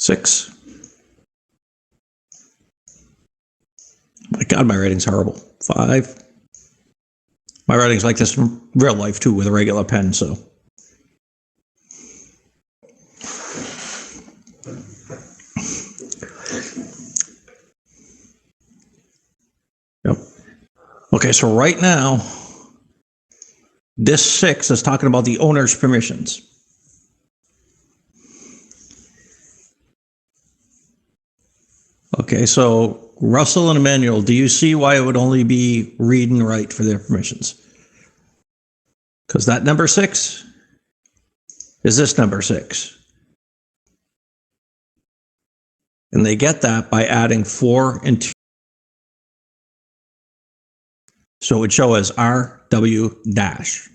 6. My God, my writing's horrible. 5. My writing's like this in real life too, with a regular pen, so. Yep. Okay, so right now, this 6 is talking about the owner's permissions. Okay, so Russell and Emmanuel, do you see why it would only be read and write for their permissions? Because that number 6 is this number 6. And they get that by adding 4 and 2. So it would show as RW dash.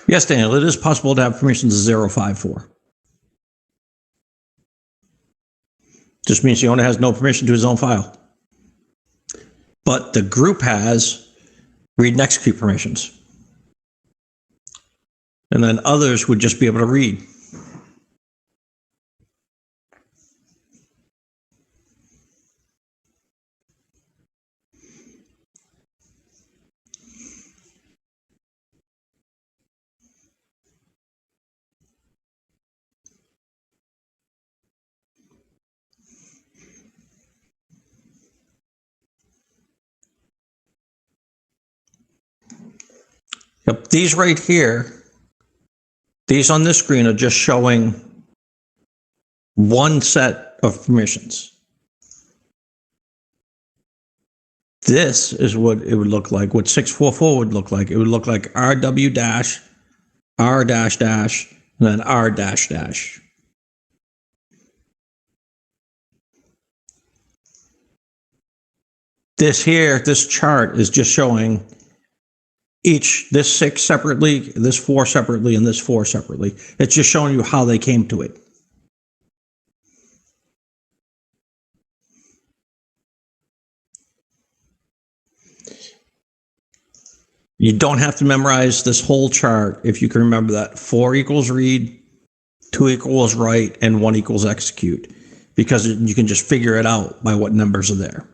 Yes, Daniel, it is possible to have permissions of 054. Just means the owner has no permission to his own file. But the group has read and execute permissions. And then others would just be able to read. Yep, these right here, these on this screen are just showing one set of permissions. This is what it would look like, what 644 would look like. It would look like RW dash, R dash dash, and then R dash dash. This here, this chart is just showing this 6 separately, this 4 separately, and this 4 separately. It's just showing you how they came to it. You don't have to memorize this whole chart if you can remember that 4 equals read, 2 equals write, and 1 equals execute, because you can just figure it out by what numbers are there.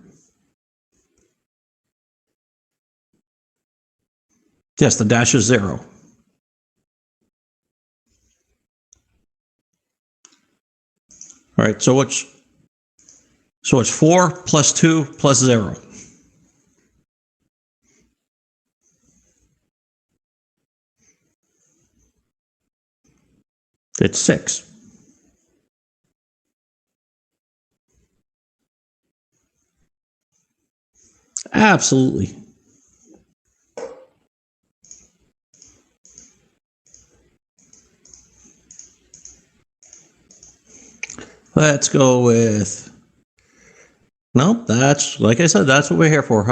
Yes, the dash is 0. All right, so it's 4 plus 2 plus 0. It's 6. Absolutely. Let's go with, no, that's, like I said, that's what we're here for.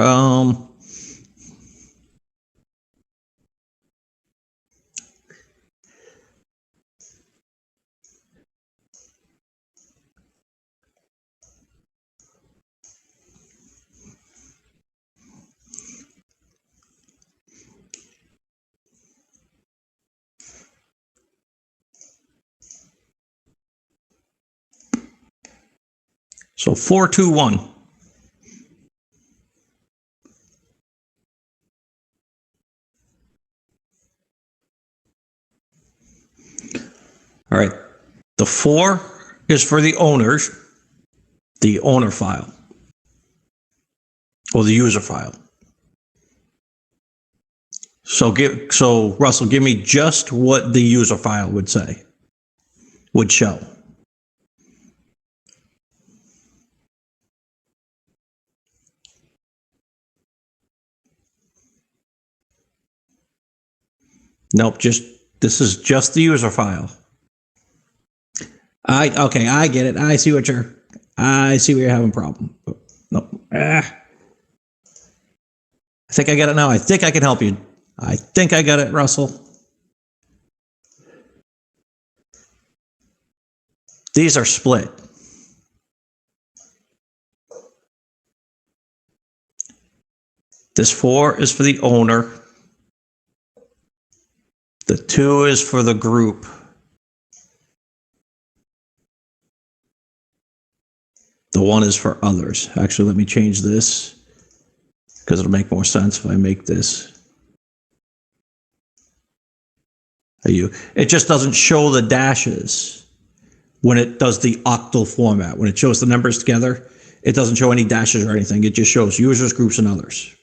So 4, 2, 1. All right. The 4 is for the owners, the owner file, or the user file. So Russell, give me just what the user file would say, would show. Nope, this is just the user file. Okay, I get it. I see where you're having a problem. Nope. I think I got it now. I think I can help you. I think I got it, Russell. These are split. This 4 is for the owner. The 2 is for the group. The 1 is for others. Actually, let me change this because it'll make more sense if I make this. It just doesn't show the dashes when it does the octal format. When it shows the numbers together, it doesn't show any dashes or anything. It just shows users, groups, and others.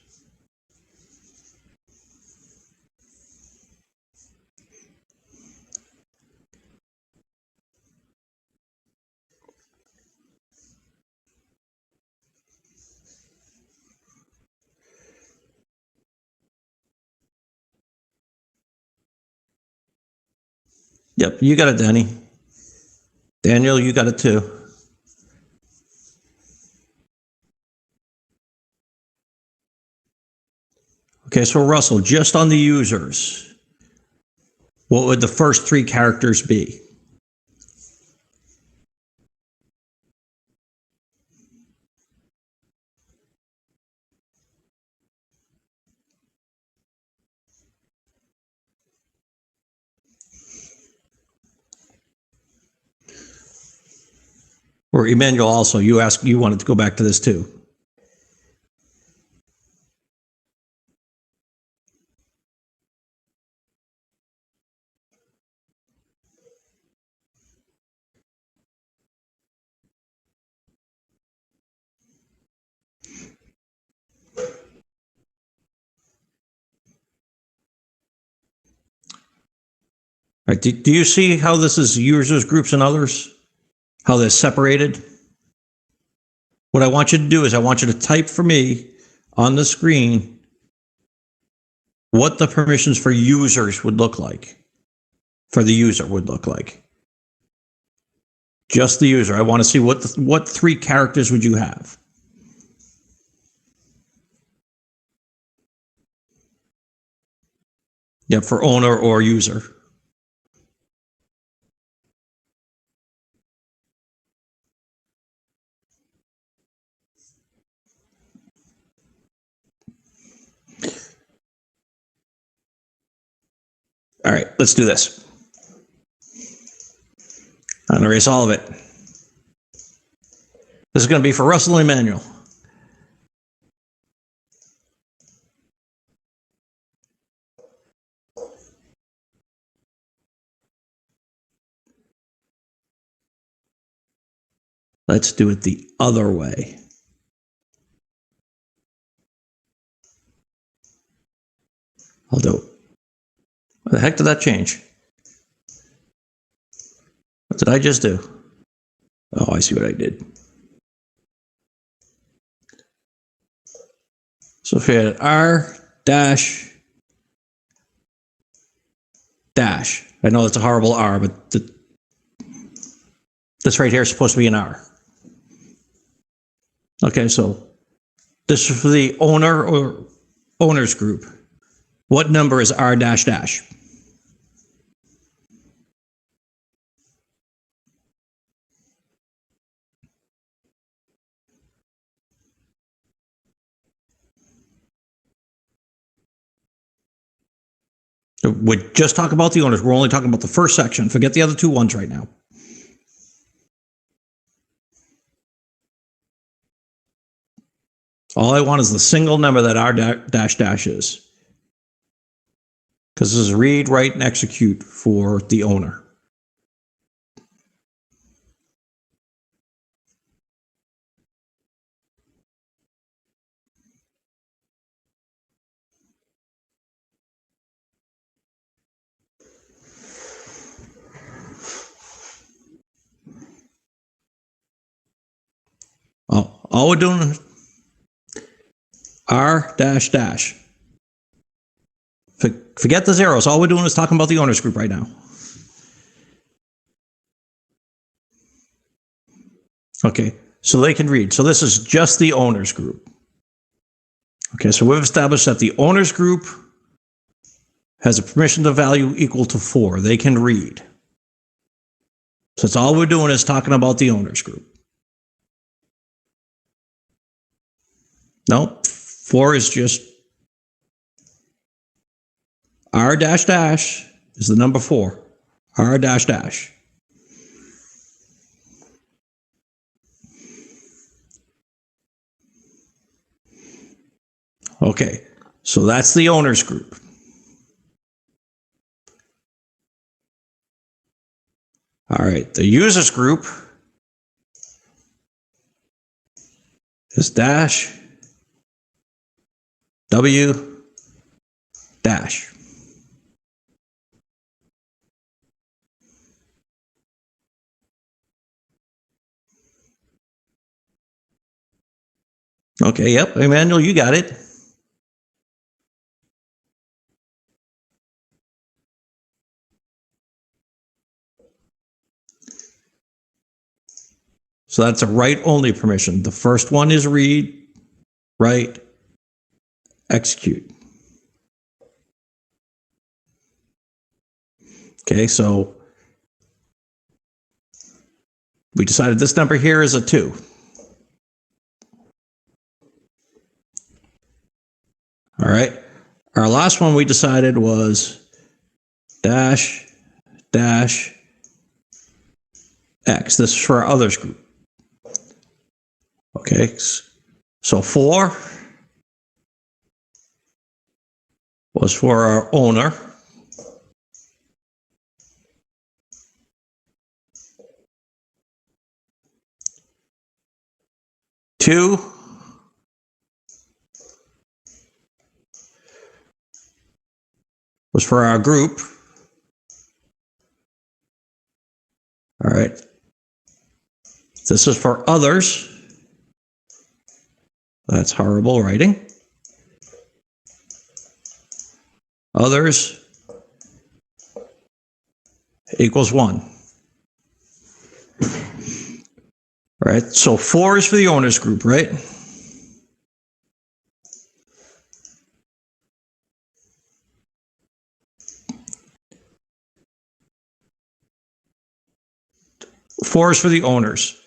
Yep, you got it, Danny. Daniel, you got it too. Okay, so Russell, just on the users, what would the first 3 characters be? Or Emmanuel also, you wanted to go back to this too. All right, do you see how this is users, groups, and others? How they're separated? What I want you to do is I want you to type for me on the screen what the permissions for users would look like. For the user would look like. Just the user. I want to see what 3 characters would you have? Yeah, for owner or user. All right, let's do this. I'm going to erase all of it. This is going to be for Russell and Emmanuel. Let's do it the other way. I'll do it. What the heck did that change? What did I just do? Oh, I see what I did. So if we had R dash dash, I know it's a horrible R, but this right here is supposed to be an R. Okay, so this is for the owner or owners group. What number is R dash dash? We just talk about the owners. We're only talking about the first section. Forget the other 2 ones right now. All I want is the single number that R dash dash is. Because this is read, write, and execute for the owner. All we're doing R dash dash. Forget the zeros. All we're doing is talking about the owners group right now. Okay, so they can read. So this is just the owners group. Okay, so we've established that the owners group has a permission to value equal to 4. They can read. So that's all we're doing is talking about the owners group. No, 4 is just R dash dash is the number 4. R dash dash. Okay, so that's the owners group. All right, the users group is dash W dash. Okay, yep, Emmanuel, you got it. So that's a write-only permission. The first one is read, write, execute. Okay, so we decided this number here is a 2. All right, our last one we decided was dash, dash, X. This is for our others group. Okay, so 4 was for our owner. 2 was for our group. All right. This is for others. That's horrible writing. Others equals 1. All right, so 4 is for the owners group, right? Four is for the owners.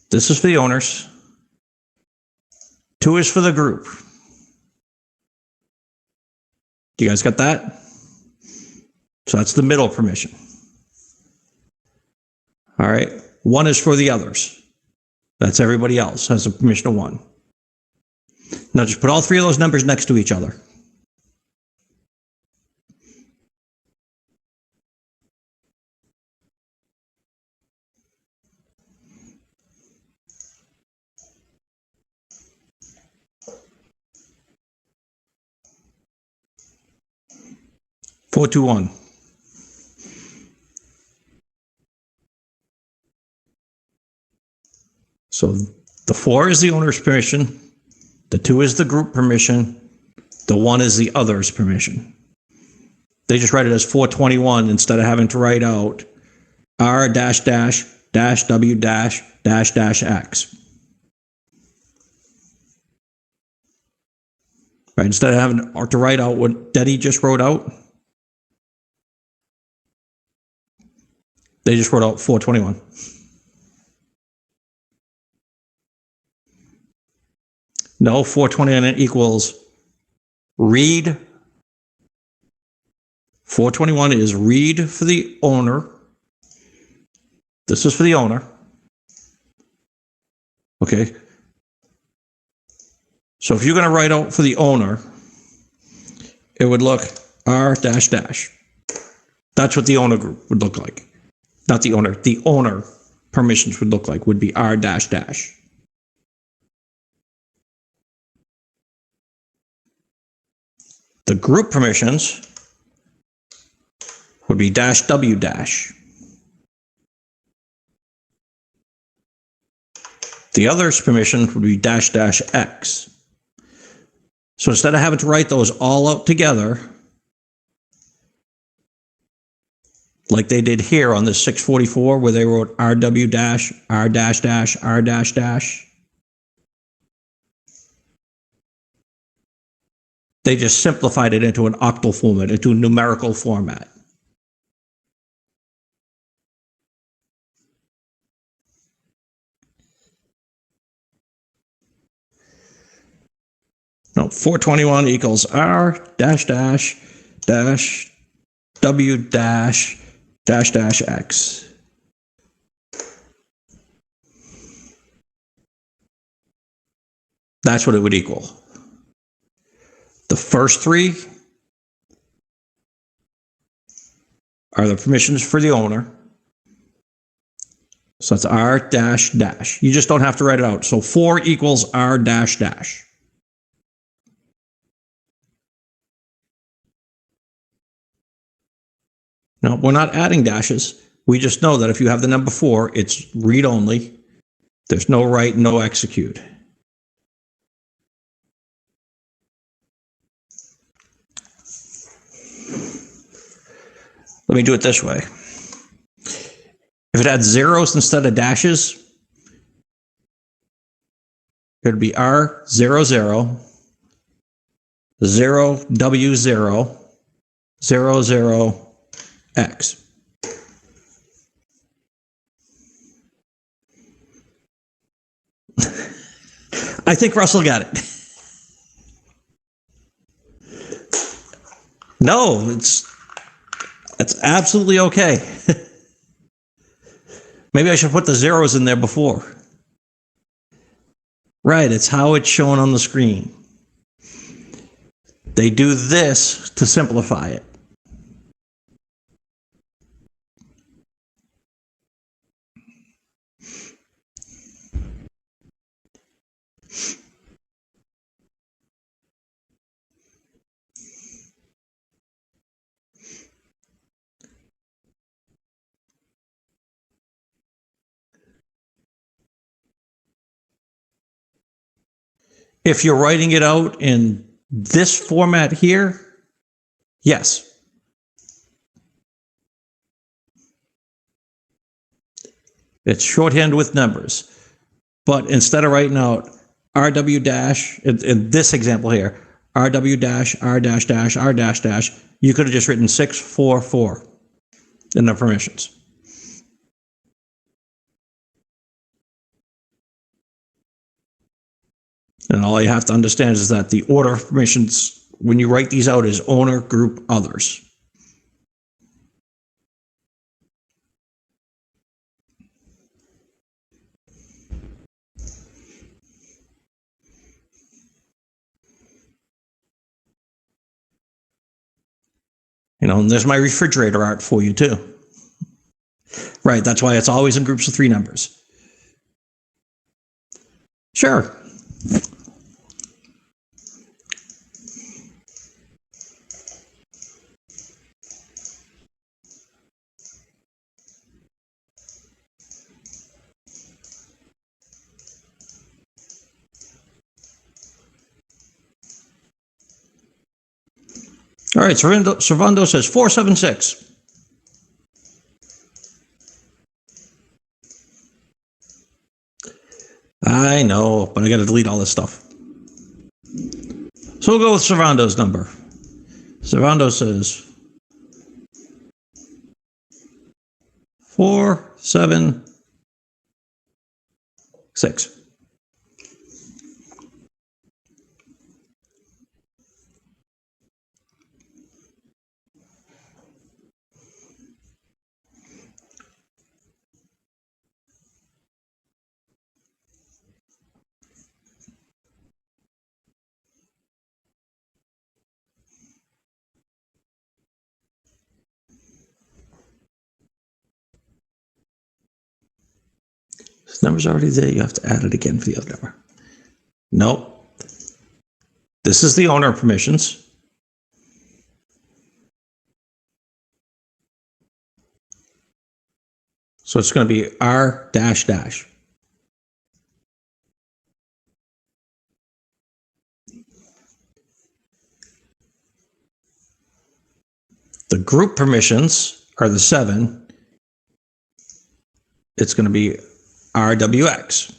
This is for the owners. 2 is for the group. You guys got that? So that's the middle permission. All right. 1 is for the others. That's everybody else has a permission of 1. Now just put all 3 of those numbers next to each other. Four, 2, 1. So the 4 is the owner's permission, the 2 is the group permission, the 1 is the other's permission. They just write it as 421 instead of having to write out R dash dash dash W dash dash dash X. Right, instead of having to write out what Denny just wrote out, they just wrote out 421. No, 421 equals read. 421 is read for the owner. This is for the owner. Okay. So if you're going to write out for the owner, it would look R dash dash. That's what the owner group would look like. Not the owner. The owner permissions would look like would be R dash dash. The group permissions would be dash W dash. The others permission would be dash dash X. So instead of having to write those all out together, like they did here on this 644, where they wrote RW dash, R dash dash, R dash dash, They just simplified it into an octal format, into a numerical format. No, 421 equals R dash dash dash W dash dash dash X. That's what it would equal. The first three are the permissions for the owner. So that's R dash dash. You just don't have to write it out. So 4 equals R dash dash. No, we're not adding dashes. We just know that if you have the number 4, it's read only. There's no write, no execute. Let me do it this way. If it had zeros instead of dashes, it would be R00, 0W0, 00, X. I think Russell got it. No, it's absolutely okay. Maybe I should put the zeros in there before. Right, it's how it's shown on the screen. They do this to simplify it. If you're writing it out in this format here, yes. It's shorthand with numbers. But instead of writing out RW dash, in this example here, RW dash, R dash dash, R dash dash, you could have just written 644 in the permissions. And all you have to understand is that the order of permissions, when you write these out, is owner, group, others. You know, and there's my refrigerator art for you too. Right, that's why it's always in groups of 3 numbers. Sure. All right, Servando says 476. I know, but I got to delete all this stuff. So we'll go with Servando's number. Servando says 476. This number's already there. You have to add it again for the other number. Nope. This is the owner permissions. So it's going to be R dash dash. The group permissions are the 7. It's going to be RWX.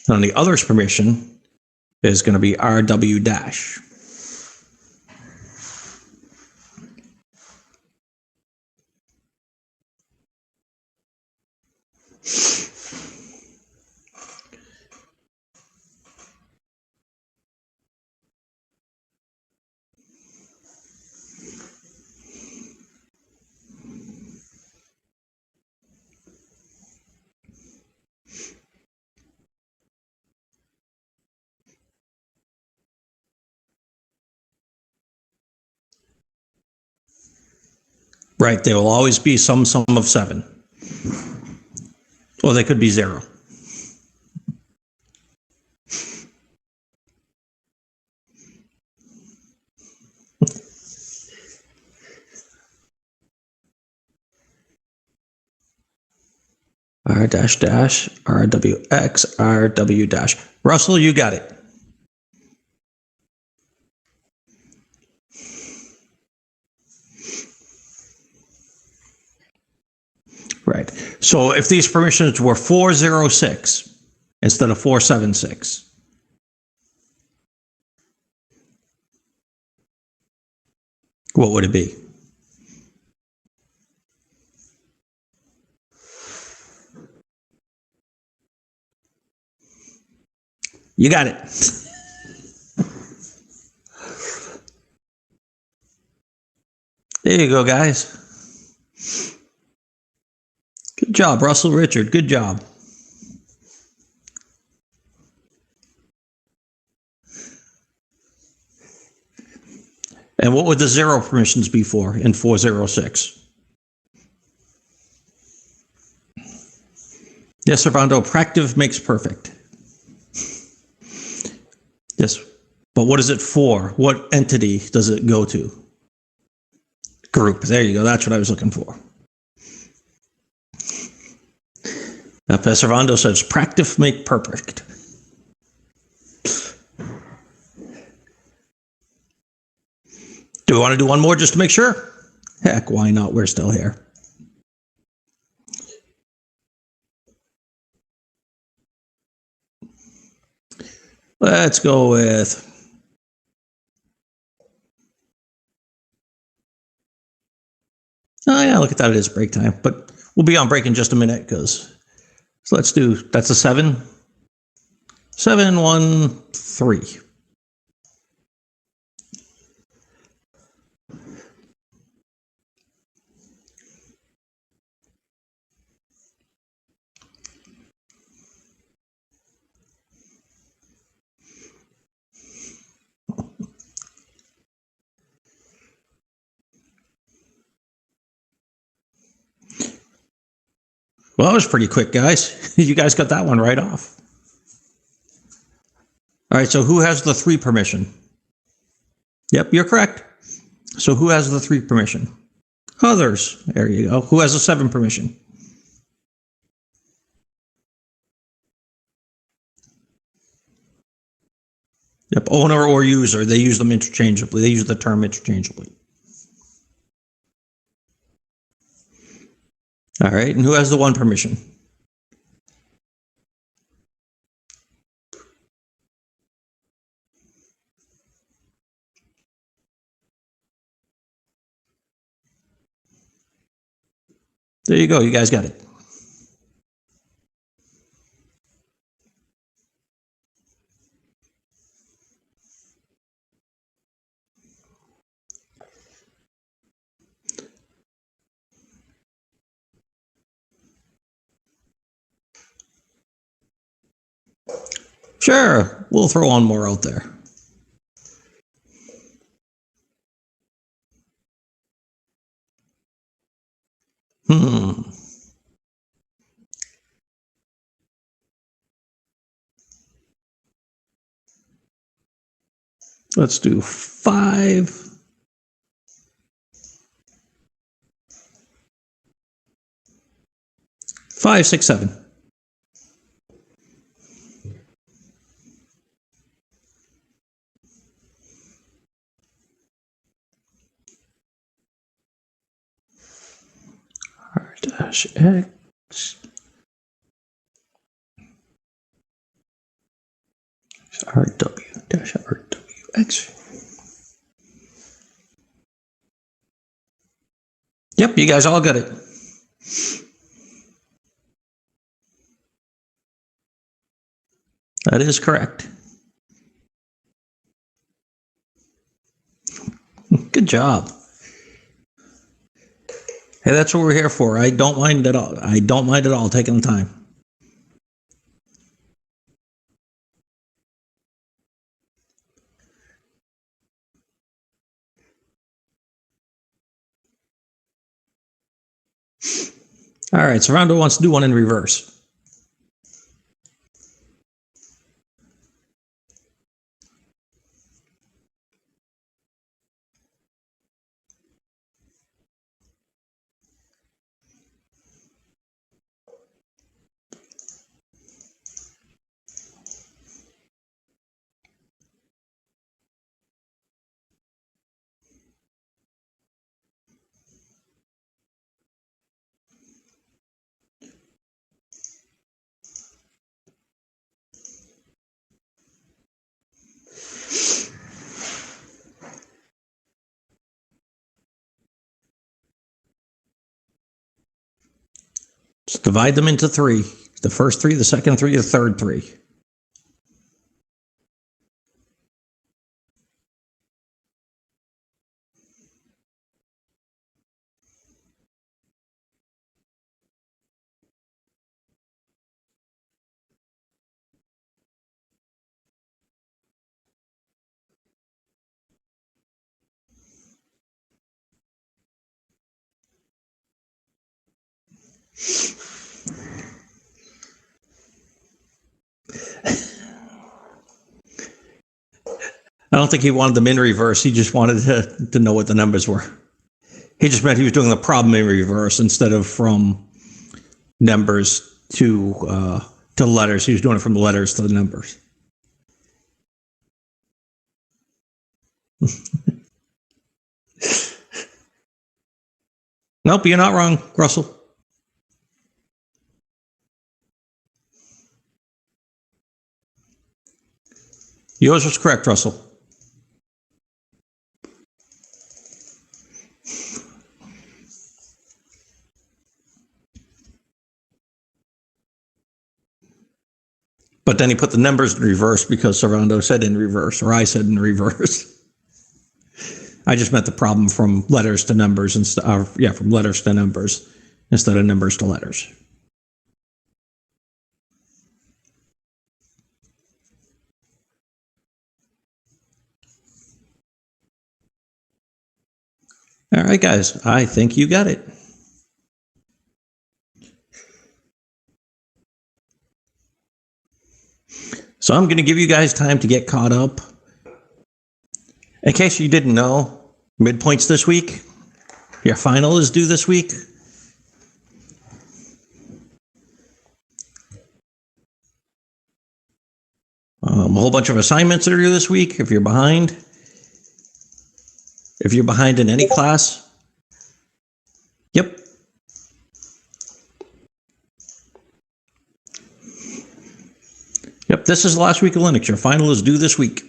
And on the others permission, is going to be RW dash. Right, there will always be some sum of 7. Or they could be 0. R dash dash, RWX, RW dash. Russell, you got it. Right. So if these permissions were 406 instead of 476, what would it be? You got it. There you go, guys. Good job, Russell, Richard. Good job. And what would the 0 permissions be for in 406? Yes, Servando, practice makes perfect. Yes, but what is it for? What entity does it go to? Group. There you go. That's what I was looking for. Now, Servando says, practice make perfect. Do we want to do one more just to make sure? Heck, why not? We're still here. Let's go with... Oh, yeah, look at that. It is break time. But we'll be on break in just a minute because... So let's do... That's a 7. 7, 1, 3. Well, that was pretty quick, guys. You guys got that one right off. All right, so who has the 3 permission? Yep, you're correct. So who has the 3 permission? Others. There you go. Who has the 7 permission? Yep, owner or user. They use them interchangeably. They use the term interchangeably. All right, and who has the 1 permission? There you go. You guys got it. Sure, we'll throw one more out there. Let's do 5. 5, 6, 7. R-X. RW. dash RWX. Yep, you guys all got it. That is correct. Good job. Hey, that's what we're here for. I don't mind at all. I don't mind at all taking the time. All right, so Rondo wants to do one in reverse. Just divide them into three. The first three, the second three, the third three. I don't think he wanted them in reverse. He just wanted to know what the numbers were. He just meant he was doing the problem in reverse instead of from numbers to letters. He was doing it from the letters to the numbers. Nope, you're not wrong, Russell. Yours was correct, Russell. But then he put the numbers in reverse because Servando said in reverse, or I said in reverse. I just meant the problem from letters to numbers instead of, from letters to numbers instead of numbers to letters. All right, guys, I think you got it. So I'm going to give you guys time to get caught up. In case you didn't know, midpoints this week. Your final is due this week. A whole bunch of assignments that are due this week if you're behind. If you're behind in any class. Yep. Yep, this is the last week of Linux. Your final is due this week.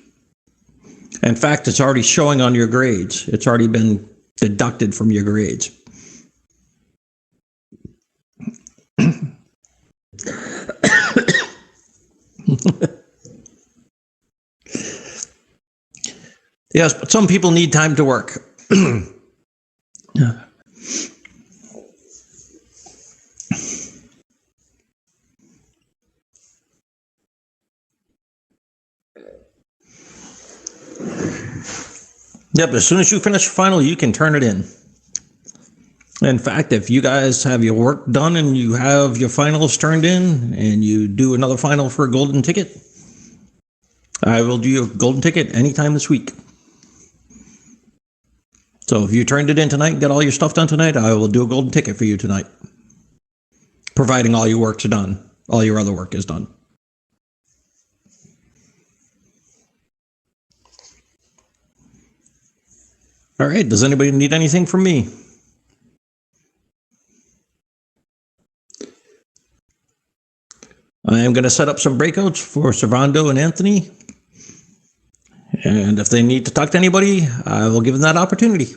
In fact, it's already showing on your grades. It's already been deducted from your grades. Yes, but some people need time to work. Yeah. Yep, as soon as you finish your final, you can turn it in. In fact, if you guys have your work done and you have your finals turned in and you do another final for a golden ticket, I will do your golden ticket anytime this week. So if you turned it in tonight and got all your stuff done tonight, I will do a golden ticket for you tonight. Providing all your work's done. All your other work is done. All right, does anybody need anything from me? I am going to set up some breakouts for Servando and Anthony. And if they need to talk to anybody, I will give them that opportunity.